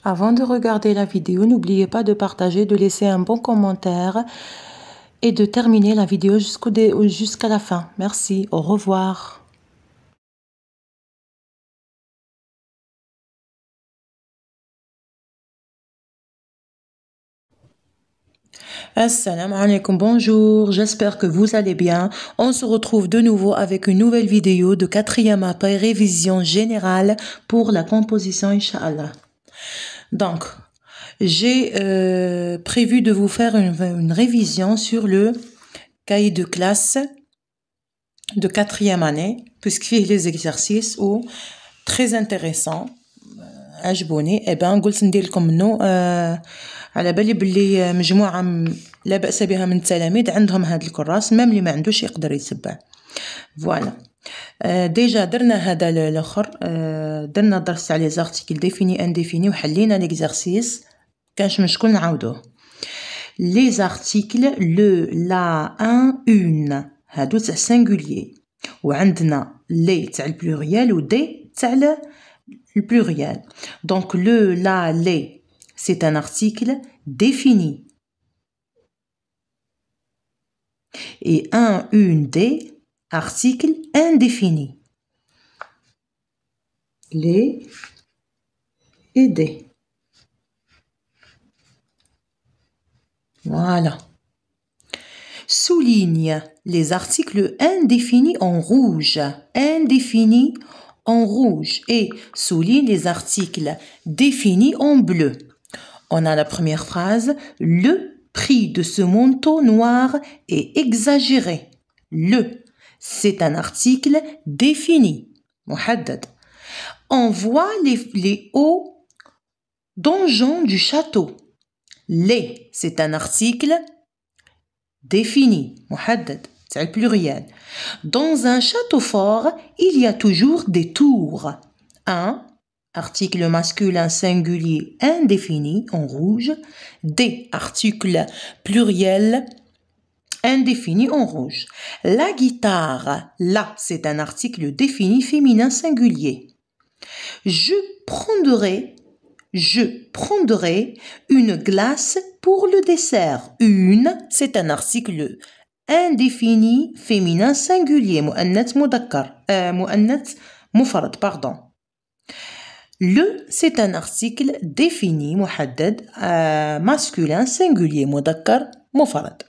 Avant de regarder la vidéo, n'oubliez pas de partager, de laisser un bon commentaire et de terminer la vidéo jusqu'à la fin. Merci, au revoir. Assalamu alaikum, bonjour, j'espère que vous allez bien. On se retrouve de nouveau avec une nouvelle vidéo de 4e AP, révision générale pour la composition, Inch'Allah. Donc, j'ai prévu de vous faire une révision sur le cahier de classe de 4e année, puisqu'il y a les exercices ou très intéressants. عجبوني قلت ندير لكم منه على بالي بلي مجموعه لا باس بها من التلاميذ عندهم هذا الكراس ميم اللي ما عندوش يقدر يتبع فوالا ديجا درنا هذا الاخر درنا درس على لي زارتيكل ديفيني انديفيني وحلينا ليكزارسيس كانش مشكل نعاودوه لي زارتيكل لو لا ان اون هادو تاع سينغولير وعندنا لي تاع البلوريال و دي تاع le pluriel. Donc, le, la, les, c'est un article défini. Et un, une, des, article indéfini. Les et des. Voilà. Souligne les articles indéfinis en rouge. Indéfinis en rouge et souligne les articles définis en bleu. On a la première phrase. Le prix de ce manteau noir est exagéré. Le, c'est un article défini. محدد. On voit les hauts donjons du château. Les, c'est un article défini. محدد. C'est le pluriel. Dans un château fort, il y a toujours des tours. Un, article masculin singulier indéfini en rouge. Des, article pluriel indéfini en rouge. La guitare, là, c'est un article défini féminin singulier. Je prendrai une glace pour le dessert. Une, c'est un article indéfini féminin singulier مؤنث مذكر مؤنث مفرد pardon. Le, c'est un article défini محدد masculin singulier مذكر مفرد.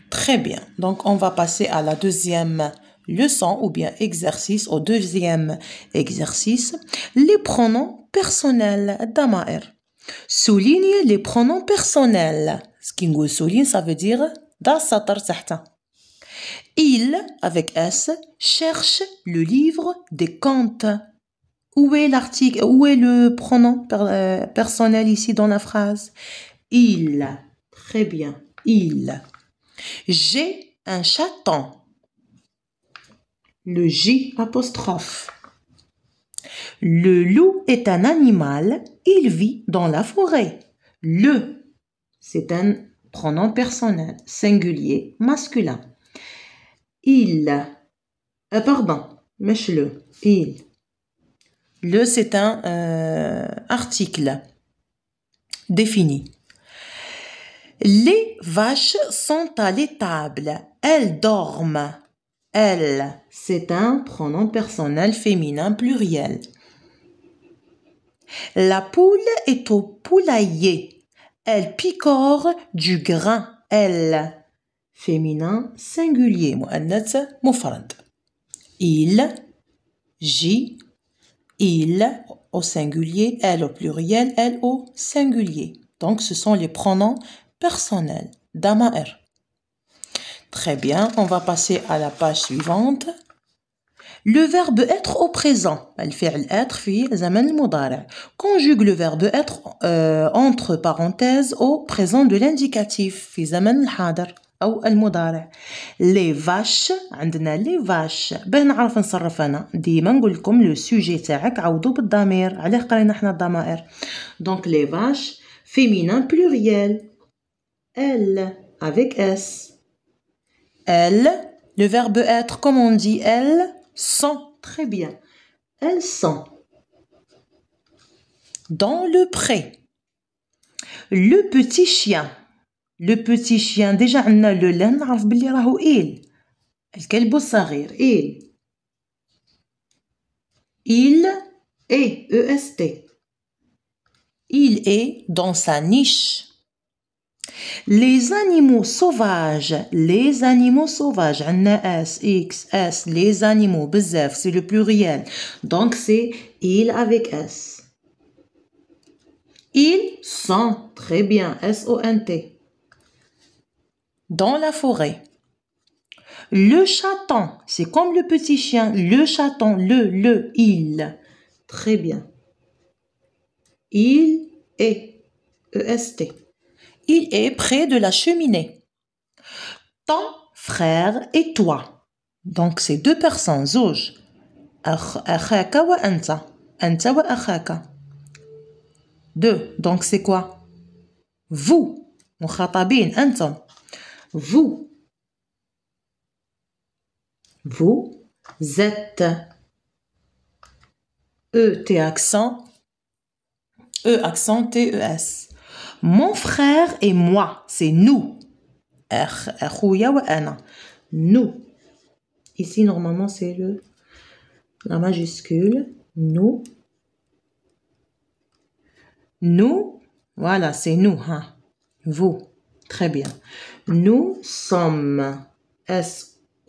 Très bien. Donc on va passer à la deuxième leçon ou bien exercice, au deuxième exercice, les pronoms personnels الضمائر. Souligne les pronoms personnels. Ce qui nous souligne, ça veut dire dans السطر تحت. Il, avec S, cherche le livre des contes. Où est l'article, où est le pronom personnel ici dans la phrase? Il. Très bien. Il. J'ai un chaton. Le J apostrophe. Le loup est un animal. Il vit dans la forêt. Le, c'est un pronom personnel, singulier, masculin. Il. Pardon, mèche le. Il. Le, c'est un article défini. Les vaches sont à l'étable. Elles dorment. Elle, c'est un pronom personnel féminin pluriel. La poule est au poulailler. Elle picore du grain. Elle, féminin singulier مؤنث مفرد. Il, J, il au singulier, elle au pluriel, elle au singulier. Donc ce sont les pronoms personnels. ضمائر. Très bien, on va passer à la page suivante. Le verbe être au présent. الفعل être في زمن المضارع. Conjugue le verbe être entre parenthèses au présent de l'indicatif في زمن الحاضر أو المضارع. Les vaches عندنا les vaches. باه نعرف نصرف أنا ديما نقول لكم لو سوجي تاعك عوضو بالضمير. علاه قرينا حنا الضمائر. Donc les vaches féminin pluriel. Elle avec S. Elle, le verbe être, comme on dit, elles sont. Très bien. Elles sont. Dans le pré. Le petit chien. Le petit chien. Déjà, on a le lin, نعرف بلي راهو il. الكلب الصغير. Il. Il est. E-S-T. Il est dans sa niche. Les animaux sauvages. Les animaux sauvages. On a S, X, S. Les animaux. بزاف. C'est le pluriel. Donc, c'est il avec S. Ils sont, très bien, S-O-N-T. Dans la forêt. Le chaton, c'est comme le petit chien. Le chaton, il. Très bien. Il est, E-S-T. Il est près de la cheminée. Ton frère et toi. Donc, c'est deux personnes, زوج. أخاك وأنت. أنت وأخاك. Deux. Donc, c'est quoi? Vous. مخاطبين أنتم. Vous. Vous êtes. E, T accent. E accent, T-E-S. Mon frère et moi. C'est nous. أخويا وأنا. Nous. Ici, normalement, c'est la majuscule. Nous. Nous, voilà, c'est nous, hein. Vous, très bien. Nous sommes, S-O-W-M-E-S.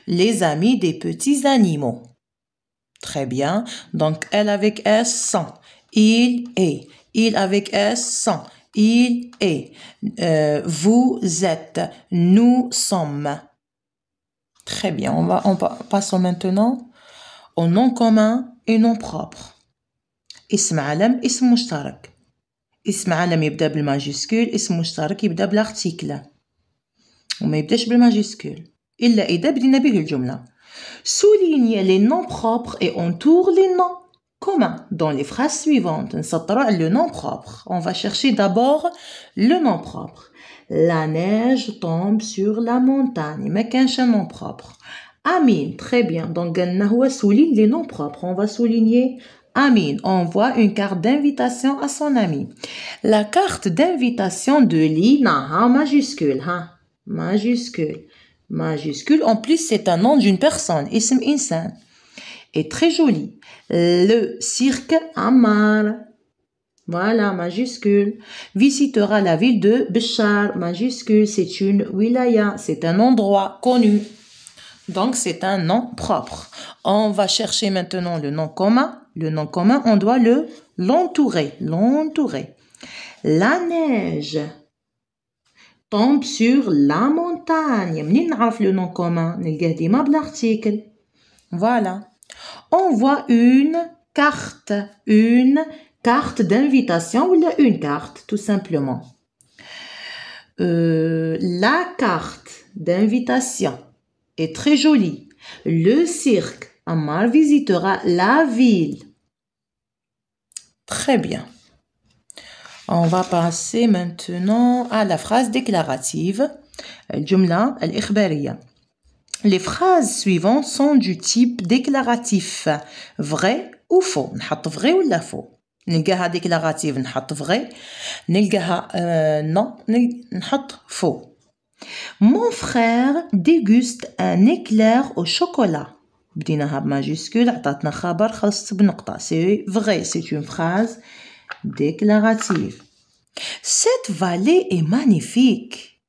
Les amis des petits animaux. Très bien. Donc, elle avec S, sont. Il est. Il avec S, sont. Il est. Vous êtes. Nous sommes. Très bien. Passons maintenant au nom commun et nom propre. اسم علم اسم مشترك. اسم علم يبدأ بالماجيسكول، اسم مشترك يبدأ بالارتيكل وما يبداش بالماجيسكول إلا إذا بدينا به الجملة. Souligne les noms propres et entoure les noms communs dans les phrases suivantes. نسطروا على le nom propre. On va chercher d'abord le nom propre. La neige tombe sur la montagne. ما كانش un nom propre. Amine, très bien. Donc, on souligne les noms propres. On va souligner Amine. Envoie une carte d'invitation à son ami. La carte d'invitation de Lina, hein, majuscule, hein, majuscule, majuscule. En plus, c'est un nom d'une personne. Ism insan. Est très joli. Le cirque Ammar. Voilà, majuscule. Visitera la ville de Béchar, majuscule. C'est une wilaya. C'est un endroit connu. Donc, c'est un nom propre. On va chercher maintenant le nom commun. Le nom commun, on doit l'entourer. L'entourer. La neige tombe sur la montagne. منين نعرف le nom commun؟ نلقاه ديما بالارتيكل. Voilà. On voit une carte d'invitation ou une carte, tout simplement. La carte d'invitation est très jolie. Le cirque Ammar visitera la ville. Très bien. On va passer maintenant à la phrase déclarative. الجملة الإخبارية. Les phrases suivantes sont du type déclaratif. Vrai ou faux. نحط vrai ولا faux. نلقاها déclarative نحط vrai. نلقاها non نحط faux. Mon frère déguste un éclair au chocolat. بديناها بماجيسكول عطاتنا خبر خلصت بنقطة. C'est vrai, c'est une phrase déclarative. Cette vallée est magnifique.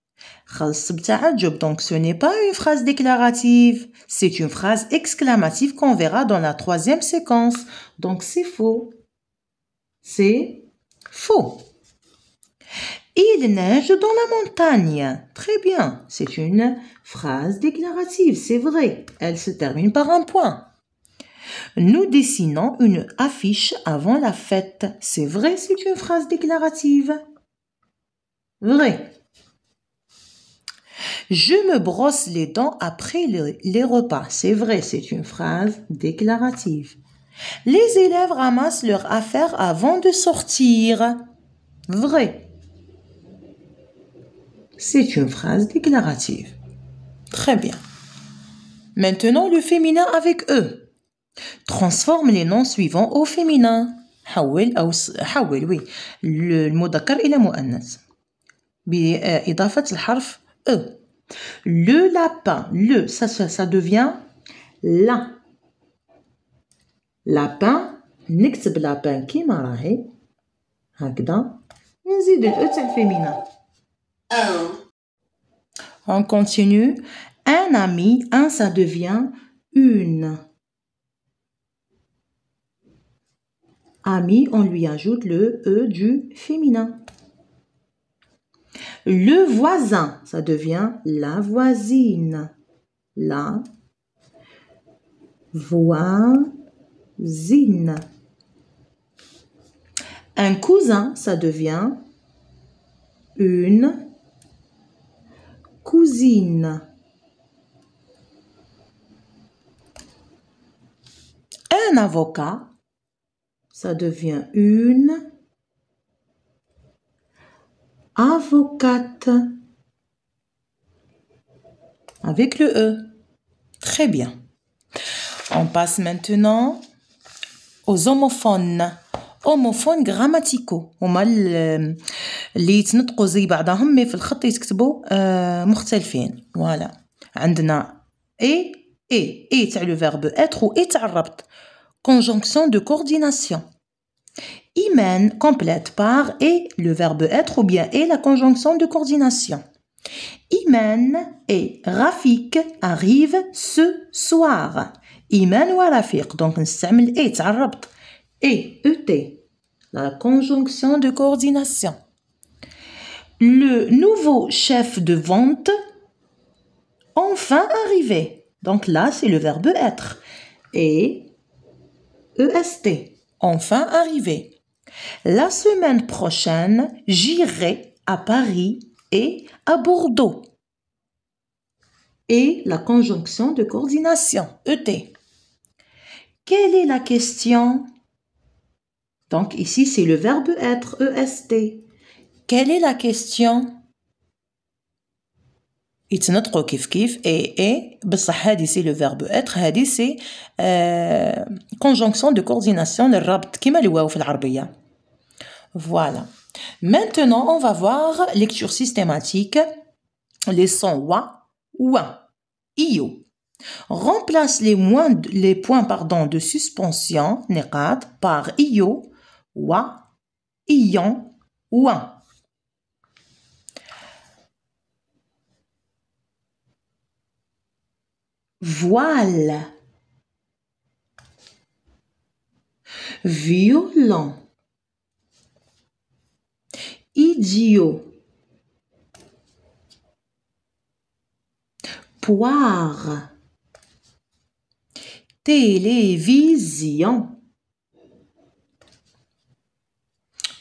خلصت بتعجب. Donc ce n'est pas une phrase déclarative. C'est une phrase exclamative qu'on verra dans la troisième séquence. Donc c'est faux. C'est faux. Il neige dans la montagne. Très bien. C'est une phrase déclarative. C'est vrai. Elle se termine par un point. Nous dessinons une affiche avant la fête. C'est vrai, c'est une phrase déclarative. Vrai. Je me brosse les dents après les repas. C'est vrai, c'est une phrase déclarative. Les élèves ramassent leurs affaires avant de sortir. Vrai. C'est une phrase déclarative. Très bien. Maintenant, le féminin avec eux. Transforme les noms suivants au féminin. حول oui المذكر إلى مؤنث بإضافة الحرف E. Le lapin, ça devient la. Lapin, نكتب lapin كيما راهي هكذا نزيد الأ تاع الفيمينا. On continue. Un ami, ça devient une. Ami, on lui ajoute le E du féminin. Le voisin, ça devient la voisine. La voisine. Un cousin, ça devient une cousine. Un avocat, ça devient une avocate. Avec le E. Très bien. On passe maintenant aux homophones. Homophones grammaticaux. هما اللي يتنطقوا زي بعضهم مي في الخط يتكتبوا مختلفين. Voilà. عندنا et تاع le verbe être ou et تاع الربط. Conjonction de coordination. Imen complète par et le verbe être ou bien et la conjonction de coordination. Imen et Rafik arrive ce soir. Imen ou Rafik. Donc, نستعمل et تاع الربط. Et la conjonction de coordination. Le nouveau chef de vente enfin arrivé. Donc là, c'est le verbe être. Et EST. Enfin arrivé. La semaine prochaine, j'irai à Paris et à Bordeaux. Et la conjonction de coordination, ET. Quelle est la question? Donc ici, c'est le verbe être, EST. Quelle est la question? يتنطقوا كيف et بصح هذه c'est le verbe être هذه c'est conjonction de coordination للربط كيما الواو في العربية. Voilà. Maintenant, on va voir lecture systématique. Les sons wa, io. Remplace les points de suspension نقاط par io, wa, ion, ouin. Voile, violent, idiot, poire, télévision,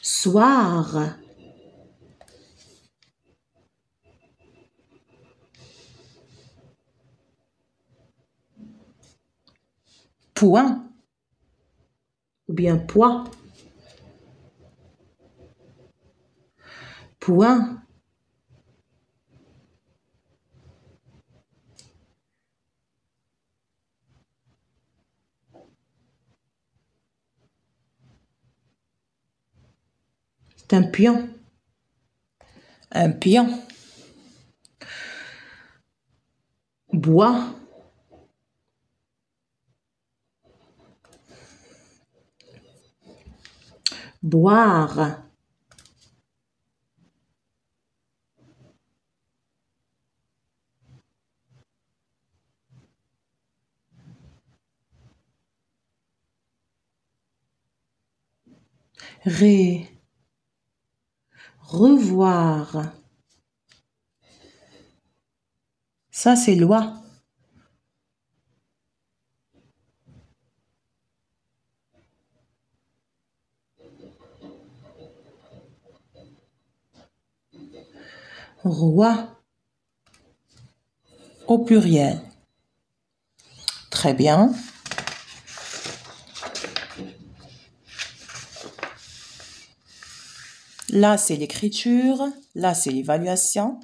soir, point ou bien poids, point, c'est un pion, bois, boire, revoir. Ça, c'est loi. Roi. Au pluriel. Très bien. Là, c'est l'écriture. Là, c'est l'évaluation.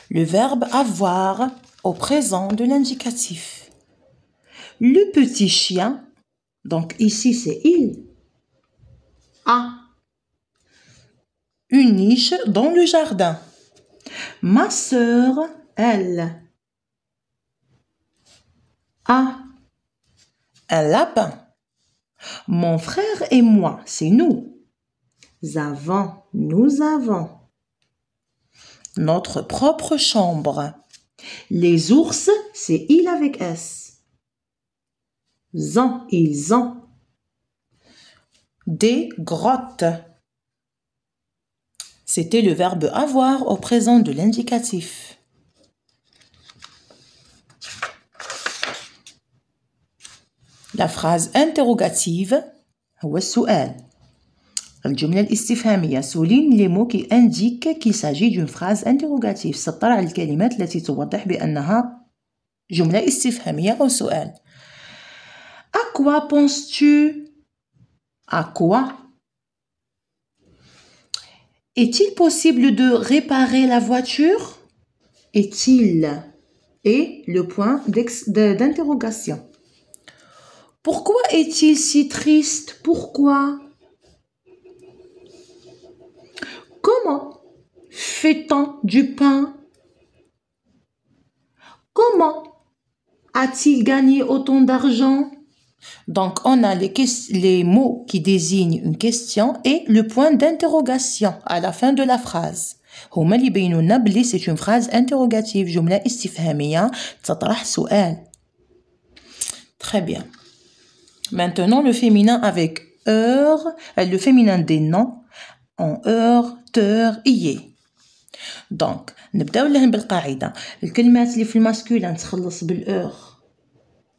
Le verbe avoir au présent de l'indicatif. Le petit chien, donc ici c'est il, a une niche dans le jardin. Ma sœur, elle, a un lapin. Mon frère et moi, c'est nous. Nous avons notre propre chambre. Les ours, c'est il avec S. Ils ont des grottes. C'était le verbe avoir au présent de l'indicatif. La phrase interrogative هو السؤال. الجملة الاستفهامية souligne les mots qui indiquent qu'il s'agit d'une phrase interrogative. سطر على الكلمات التي توضح بأنها جملة استفهامية أو سؤال. À quoi penses-tu? À quoi? Est-il possible de réparer la voiture? Est-il? Et le point d'interrogation. Pourquoi est-il si triste? Pourquoi? Comment fait-on du pain? Comment a-t-il gagné autant d'argent? Donc, on a les mots qui désignent une question et le point d'interrogation à la fin de la phrase. هما اللي يبينوا لنا بلي c'est une phrase interrogative, جملة استفهامية تطرح سؤال. Très bien. Maintenant, le féminin avec heure, le féminin des noms en heure, teur, ier. Donc, نبداو لهم بالقاعدة. الكلمات اللي في الماسكولين تخلص بالheure,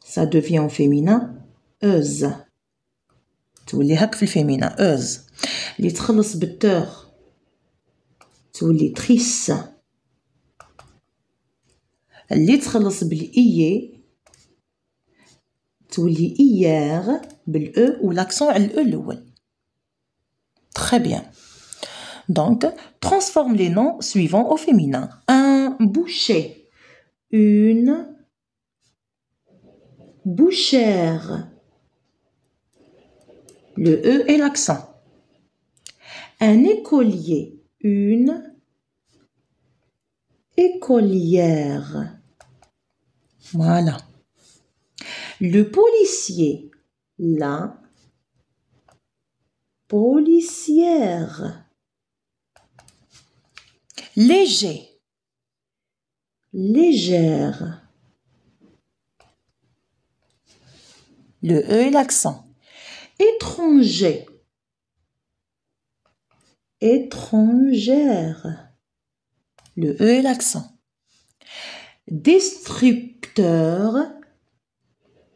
ça devient au féminin euse. تولي هك في الفيمينا euse. اللي تخلص بالteur تولي trice. اللي تخلص بالإيه تولي hier بالE ou l'accent على الE الأول. Très bien. Donc, transforme les noms suivants au féminin. Un boucher, une bouchère. Le E et l'accent. Un écolier, une écolière. Voilà. Le policier, la policière. Léger, légère. Le E et l'accent. Étranger, étrangère. Le E et l'accent. Destructeur,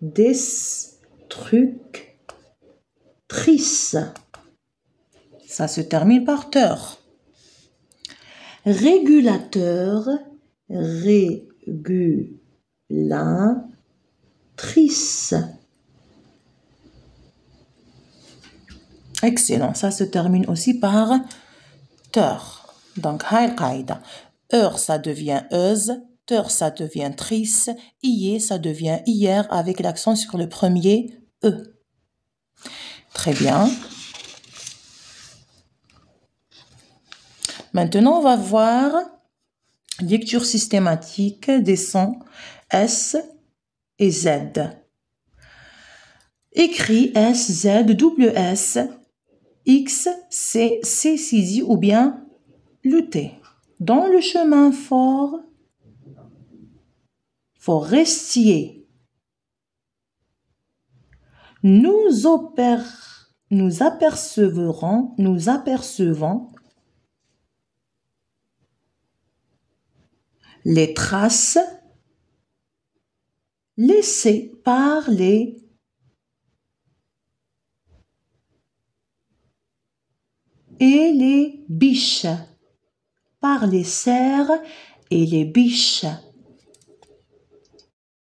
destructrice. Ça se termine par teur. Régulateur, régulatrice. Excellent, ça se termine aussi par teur. Donc, هاي القاعدة. Heure, ça devient euse. Teur, ça devient trice. Hier, ça devient hier avec l'accent sur le premier E. Très bien. Maintenant, on va voir lecture systématique des sons S et Z. Écrit S, Z, double S, X, C, C, 6 ou bien le T. Dans le chemin forestier, nous apercevons les traces laissées par les biches, par les cerfs et les biches.